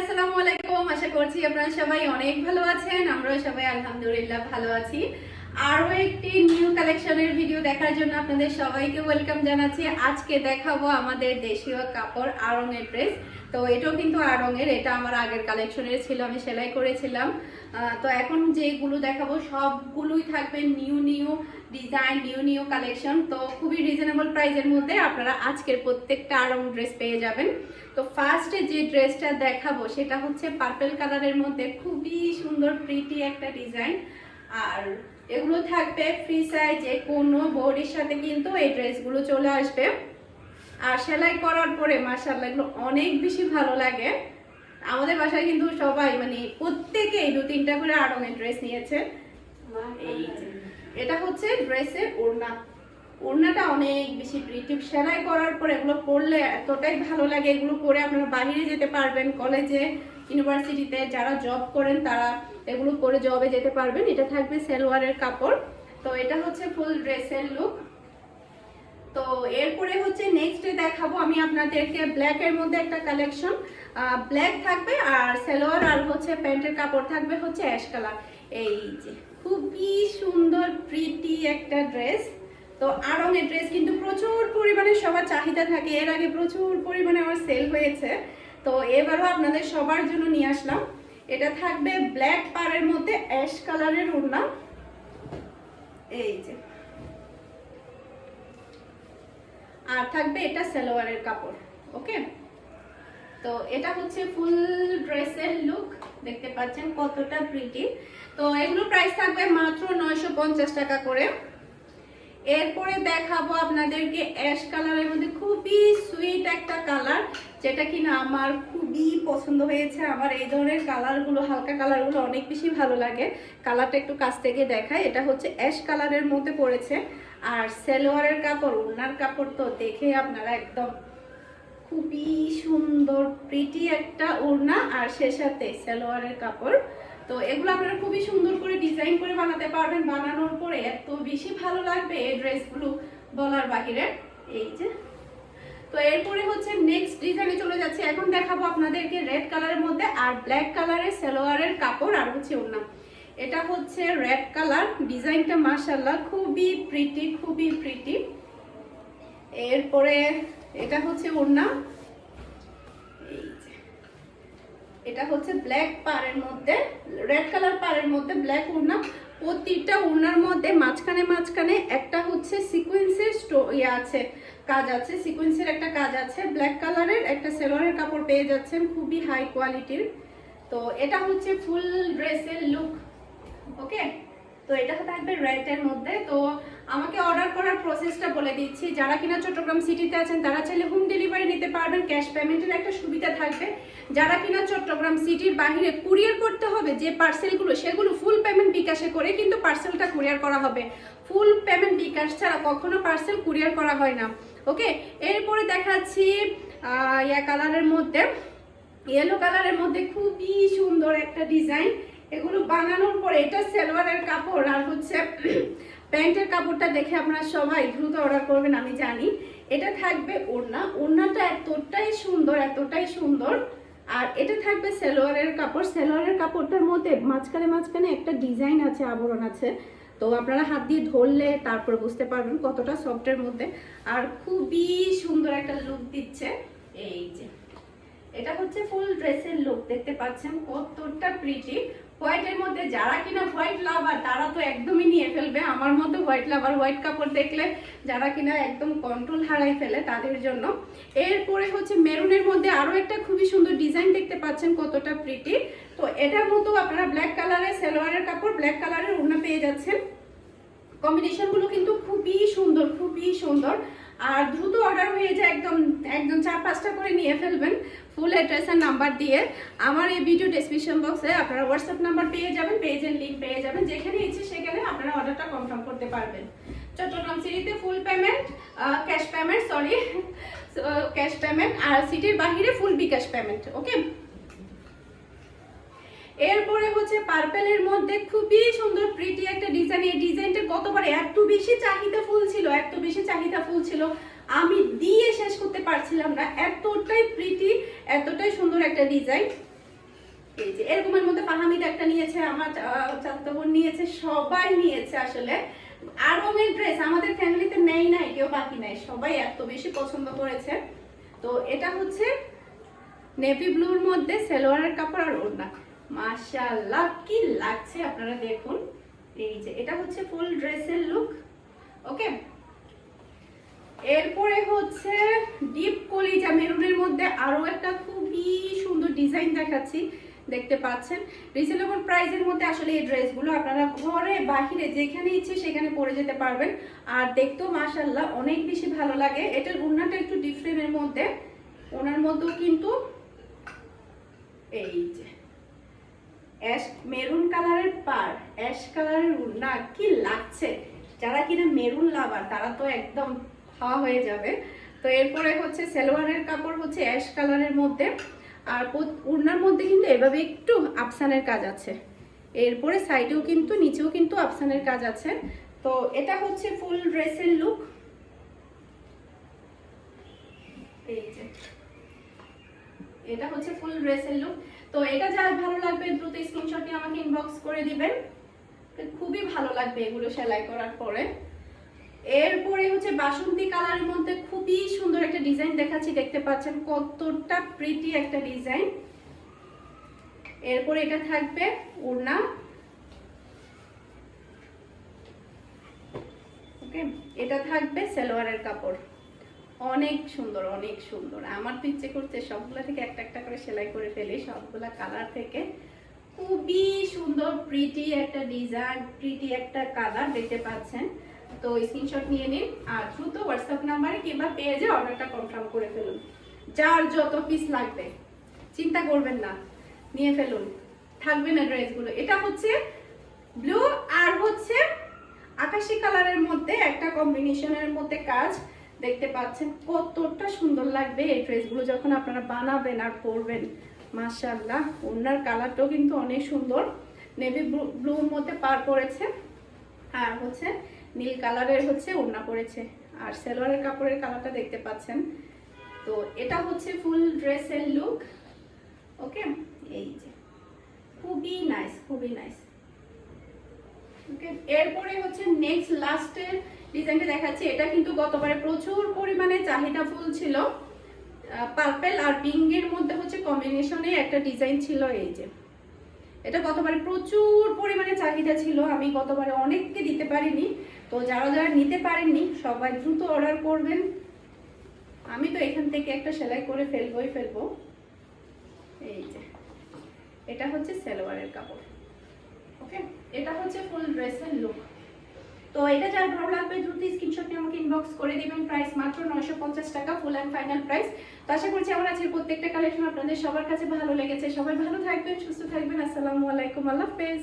আসসালামু আলাইকুম। আশা করছি আপনারা সবাই অনেক ভালো আছেন। আমরাও সবাই আলহামদুলিল্লাহ ভালো আছি। আরো একটি নিউ কালেকশনের ভিডিও দেখার জন্য আপনাদের সবাইকে ওয়েলকাম জানাচ্ছি। আজকে দেখাবো আমাদের দেশীয় কাপড় আড়ংয়ের ড্রেস। তো এটাও কিন্তু আড়ংয়ের, এটা আমার আগের কালেকশনের ছিল, আমি সেলাই করেছিলাম। তো এখন যেগুলো দেখাবো সবগুলোই থাকবে new new design, new new collection. তো খুবই রিজনেবল প্রাইসের মধ্যে আপনারা আজকের প্রত্যেকটা আড়ং ড্রেস পেয়ে যাবেন। তো ফার্স্টে যে ড্রেসটা দেখাবো সেটা হচ্ছে পার্পল কালারের মধ্যে খুবই সুন্দর প্রিটি একটা ডিজাইন। আর এগুলো থাকবে ফ্রি সাইজে, কোনো বডির সাথে কিন্তু এই ড্রেসগুলো চলে আসবে। আর সেলাই করার পরে মাশাআল্লাহ এগুলো অনেক বেশি ভালো লাগে। আমাদের বাসায় কিন্তু সবাই মানে প্রত্যেকেই 2-3টা করে আড়ংয়ের ড্রেস নিয়েছে। এই এটা হচ্ছে ড্রেসের ওড়না। ওড়নাটা অনেক বেশি প্রিটি, সেলাই করার পর এগুলো পরলে এতটাই ভালো লাগে। এগুলো পরে আপনারা বাইরে যেতে পারবেন, কলেজে ইউনিভার্সিটিতে যারা জব করেন তারা এগুলো পরে জবে যেতে পারবেন। এটা থাকবে সালোয়ারের কাপড়। তো এটা হচ্ছে ফুল ড্রেসের লুক। তো এরপরে হচ্ছে নেক্সট দেখাবো আমি আপনাদেরকে ব্ল্যাকের মধ্যে একটা কালেকশন। ব্ল্যাক থাকবে আর সালোয়ার আর হচ্ছে প্যান্টের কাপড় থাকবে হচ্ছে অ্যাশ কালার। এই যে খুবই সুন্দর প্রিটি একটা ড্রেস। তো আড়ংয়ের ড্রেস কিন্তু প্রচুর পরিমাণে সবার চাহিদা থাকে, এর আগে প্রচুর পরিমাণে আমার সেল হয়েছে। তো এবারও আপনাদের সবার জন্য নিয়ে আসলাম। এটা থাকবে ব্ল্যাক পাড়ের মধ্যে অ্যাশ কালারের ওড়না। এই যে আর থাকবে এটা সালোয়ারের কাপড়। ওকে, তো এটা হচ্ছে ফুল ড্রেসের লুক। দেখতে পাচ্ছেন কতটা প্রিটি। তো এগুলো প্রাইস থাকবে মাত্র 950 টাকা করে। এরপরে দেখাবো আপনাদেরকে অ্যাশ কালারের মধ্যে খুবই সুইট একটা কালার, যেটা কিনা আমার খুবই পছন্দ হয়েছে। আমার এই ধরনের কালারগুলো, হালকা কালারগুলো অনেক বেশি ভালো লাগে। কালারটা একটু কাছ থেকে দেখায়। এটা হচ্ছে অ্যাশ কালারের মধ্যে পড়েছে। আর সালোয়ারের কাপড়, ওড়নার কাপড় তো দেখে আপনারা একদম খুবই সুন্দর প্রিটি একটা ওড়না আর সে সাথে সালোয়ারের কাপড়। তো এগুলো আপনারা খুবই সুন্দর করে ডিজাইন করে বানাতে পারবেন। বানানোর পরে এত বেশি ভালো লাগবে এই ড্রেসগুলো বলার বাহিরে। এই যে, তো এরপরে হচ্ছে নেক্সট ডিজাইনে চলে যাচ্ছে। এখন দেখাবো আপনাদেরকে রেড কালারের মধ্যে আর ব্ল্যাক কালারের সালোয়ারের কাপড় আর হচ্ছে ওড়না। এটা হচ্ছে রেড কালার, ডিজাইনটা মাশাআল্লাহ খুবই প্রিটি, খুবই প্রিটি। এরপরে এটা হচ্ছে ওড়না। এটা হচ্ছে ব্ল্যাক পাড়ের মধ্যে, রেড কালার পাড়ের মধ্যে ব্ল্যাক ওড়না। প্রতিটা ওড়নার মধ্যে মাঝখানে মাঝখানে একটা হচ্ছে সিকোয়েন্সের আছে, কাজ আছে, সিকোয়েন্সের একটা কাজ আছে। ব্ল্যাক কালারের একটা সালোয়ারের কাপড় পেয়ে যাচ্ছেন, খুবই হাই কোয়ালিটির। তো এটা হচ্ছে ফুল ড্রেসের লুক। ওকে, তো এটা থাকবে রেডের মধ্যে। তো আমাকে অর্ডার করার প্রসেসটা বলে দিচ্ছি। যারা কিনা চট্টগ্রাম সিটিতে আছেন তারা চাইলে হোম ডেলিভারি নিতে পারবেন, ক্যাশ পেমেন্টের একটা সুবিধা থাকবে। যারা কিনা চট্টগ্রাম সিটির বাইরে কুরিয়ার করতে হবে যে পার্সেলগুলো, সেগুলো ফুল পেমেন্ট বিকাশে করে কিন্তু পার্সেলটা কুরিয়ার করা হবে। ফুল পেমেন্ট বিকাশ ছাড়া কখনো পার্সেল কুরিয়ার করা হয় না। ওকে, এরপরে দেখাচ্ছি ইয়া কালারের মধ্যে, ইয়েলো কালারের মধ্যে খুবই সুন্দর একটা ডিজাইন। এগুলো বানানোর পরে এটা সালোয়ারের কাপড় আর হচ্ছে প্যান্টের কাপড়টা দেখে আপনারা সবাই দ্রুত অর্ডার করবেন আমি জানি। এটা থাকবে ওড়না, ওড়নাটা এতটাই সুন্দর, এতটাই সুন্দর। আর এটা থাকবে সালোয়ারের কাপড়। সালোয়ারের কাপড়টার মধ্যে মাঝখানে মাঝখানে একটা ডিজাইন আছে, আবরণ আছে। তো আপনারা হাত দিয়ে ধরলে তারপর বুঝতে পারবেন কতটা সফটের মধ্যে। আর খুবই সুন্দর একটা লুক দিচ্ছে। এই যে এটা হচ্ছে ফুল ড্রেসের লুক। দেখতে পাচ্ছেন কতটা প্রিটি। হোয়াইটের মধ্যে যারা কিনা হোয়াইট লাভার তারা তো একদমই নিয়ে ফেলবে। আমার মতো হোয়াইট লাভার, হোয়াইট কাপড় দেখলে যারা কিনা একদম কন্ট্রোল হারাই ফেলে তাদের জন্য। এরপরে হচ্ছে মেরুনের মধ্যে আরো একটা খুবই সুন্দর ডিজাইন দেখতে পাচ্ছেন কতটা প্রিটি। তো এটার মতো আপনারা ব্ল্যাক কালারের সালোয়ারের কাপড়, ব্ল্যাক কালারের ওড়না পেয়ে যাচ্ছেন। কম্বিনেশনগুলো কিন্তু খুবই সুন্দর, খুবই সুন্দর। আর দ্রুত অর্ডার হয়ে যায়, একদম 4-5টা করে নিয়ে ফেলবেন ফুল অ্যাড্রেস আর নাম্বার দিয়ে। আমার এই ভিডিও ডেসক্রিপশন বক্সে আপনারা হোয়াটসঅ্যাপ নাম্বার পেয়ে যাবেন, পেজের লিঙ্ক পেয়ে যাবেন। যেখানে ইচ্ছে সেখানে আপনারা অর্ডারটা কনফার্ম করতে পারবেন। চট্টগ্রাম সিটিতে full payment, cash payment, cash payment, আর সিটির বাহিরে ফুল বিকাশ পেমেন্ট। ওকে, এরপরে হচ্ছে পার্পেলের মধ্যে খুবই সুন্দর প্রিটি একটা ডিজাইন। এই ডিজাইনটা গতবার এত বেশি চাহিদা ফুল ছিল, এত বেশি চাহিদা ফুল ছিল, আমি দিয়ে শেষ করতে পারছিলাম না। এতটাই প্রিটি, এতটাই সুন্দর একটা ডিজাইন। এই যে এরকমের মধ্যে ফাহামিদ একটা নিয়েছে, আমার চাচাতো বোন নিয়েছে, সবাই নিয়েছে আসলে। আরঙের ড্রেস আমাদের ফ্যামিলিতে নেই নাই, কেউ বাকি নাই, সবাই এত বেশি পছন্দ করেছে। তো এটা হচ্ছে নেভি ব্লুর মধ্যে সালোয়ারের কাপড় আর ওড়না, মাশাআল্লাহ কি লাগছে আপনারা দেখুন। এই যে এটা হচ্ছে ফুল ড্রেসের লুক। ওকে, এরপরে হচ্ছে ডিপ কলিজা মেরুনের মধ্যে আরো একটা খুবই সুন্দর ডিজাইন দেখাচ্ছি, দেখতে পাচ্ছেন। রিজনেবল প্রাইসের মধ্যে আসলে এই ড্রেসগুলো আপনারা ঘরে বাহিরে যেখানে ইচ্ছে সেখানে পরে যেতে পারবেন, আর দেখতেও মাশাআল্লাহ অনেক বেশি ভালো লাগে। এটার ওড়নাটা একটু ডিফারেন্টের মধ্যে, ওনার মধ্যেও কিন্তু এই যে অ্যাশ মেরুন কালারের পার, অ্যাশ কালারের ওড়না, কি লাগছে। যারা কিনা মেরুন লাভার তারা তো একদম খাওয়া হয়ে যাবে। তো এরপরে হচ্ছে সালোয়ারের কাপড় হচ্ছে অ্যাশ কালারের মধ্যে, আর ওড়নার মধ্যে কিন্তু এভাবে একটু আফসানের কাজ আছে, এরপরে সাইডেও কিন্তু নিচেও কিন্তু আফসানের কাজ আছে। তো এটা হচ্ছে ফুল ড্রেসের লুক। এই যে এটা হচ্ছে ফুল ড্রেসের লুক। তো এটা যার ভালো লাগবে দ্রুত স্ক্রিনশট নিয়ে আমাকে ইনবক্স করে দিবেন, খুবই ভালো লাগবে এগুলো সেলাই করার পরে। এরপরে হচ্ছে বাসন্তী কালারের মধ্যে খুবই সুন্দর একটা ডিজাইন দেখাচ্ছি, দেখতে পাচ্ছেন কতটা প্রিটি একটা ডিজাইন। এরপরে এটা থাকবে ওড়না। ওকে, এটা থাকবে সালোয়ারের কাপড়, অনেক সুন্দর অনেক সুন্দর। আমার তো ইচ্ছে করছে সবগুলা থেকে একটা একটা করে সেলাই করে ফেলি, সবগুলা কালার থেকে। খুবই সুন্দর প্রিটি একটা ডিজাইন, প্রিটি একটা কালার, দেখতে পাচ্ছেন। তো স্ক্রিনশট নিয়ে নিন আর দ্রুত হোয়াটসঅ্যাপ নাম্বারে কিংবা পেজে অর্ডারটা কনফার্ম করে ফেলুন। যার যত পিস লাগবে চিন্তা করবেন না, নিয়ে ফেলুন, থাকবে না ড্রেসগুলো। এটা হচ্ছে ব্লু আর হচ্ছে আকাশি কালারের মধ্যে একটা কম্বিনেশনের মধ্যে কাজ, দেখতে পাচ্ছেন কতটা সুন্দর লাগবে এই ড্রেসগুলো যখন আপনারা বানাবেন আর পরবেন। মাশাআল্লাহ, ওনার কালারটাও কিন্তু অনেক সুন্দর, নেভি ব্লুর মধ্যে পার করেছে, আর হচ্ছে নীল কালারের হচ্ছে ওড়না পড়েছে, আর সালোয়ারের কাপড়ের কালারটা দেখতে পাচ্ছেন। তো এটা হচ্ছে ফুল ড্রেসের লুক। ওকে, এই যে খুবই নাইস, খুবই নাইস। ওকে, এরপরে হচ্ছে নেক্সট লাস্টের ডিজাইনটা দেখাচ্ছি। এটা কিন্তু গতবারে প্রচুর পরিমাণে চাহিদা ফুল ছিল, পার্পল আর পিঙ্ক এর মধ্যে হচ্ছে কম্বিনেশনে একটা ডিজাইন ছিল। এই যে এটা গতবারে প্রচুর পরিমাণে চাহিদা ছিল, আমি গতবারে অনেককে দিতে পারিনি। তো যারা যারা নিতে পারেননি সবাই দ্রুত অর্ডার করবেন, আমি তো এখান থেকে একটা সেলাই করে ফেলবো। এই যে এটা হচ্ছে সালোয়ারের কাপড়। ওকে, এটা হচ্ছে ফুল ড্রেসের লুক। তো এটা যার ভালো লাগবে দ্রুত স্ক্রিনশট নিয়ে আমাকে ইনবক্স করে দিবেন। প্রাইস মাত্র 950 টাকা, ফুল অ্যান্ড ফাইনাল প্রাইস। তো আশা করছি আমার আজকের প্রত্যেকটা কালেকশন আপনাদের সবার কাছে ভালো লেগেছে। সবাই ভালো থাকবেন, সুস্থ থাকবেন। আসসালামু আলাইকুম, আল্লাহ হাফেজ।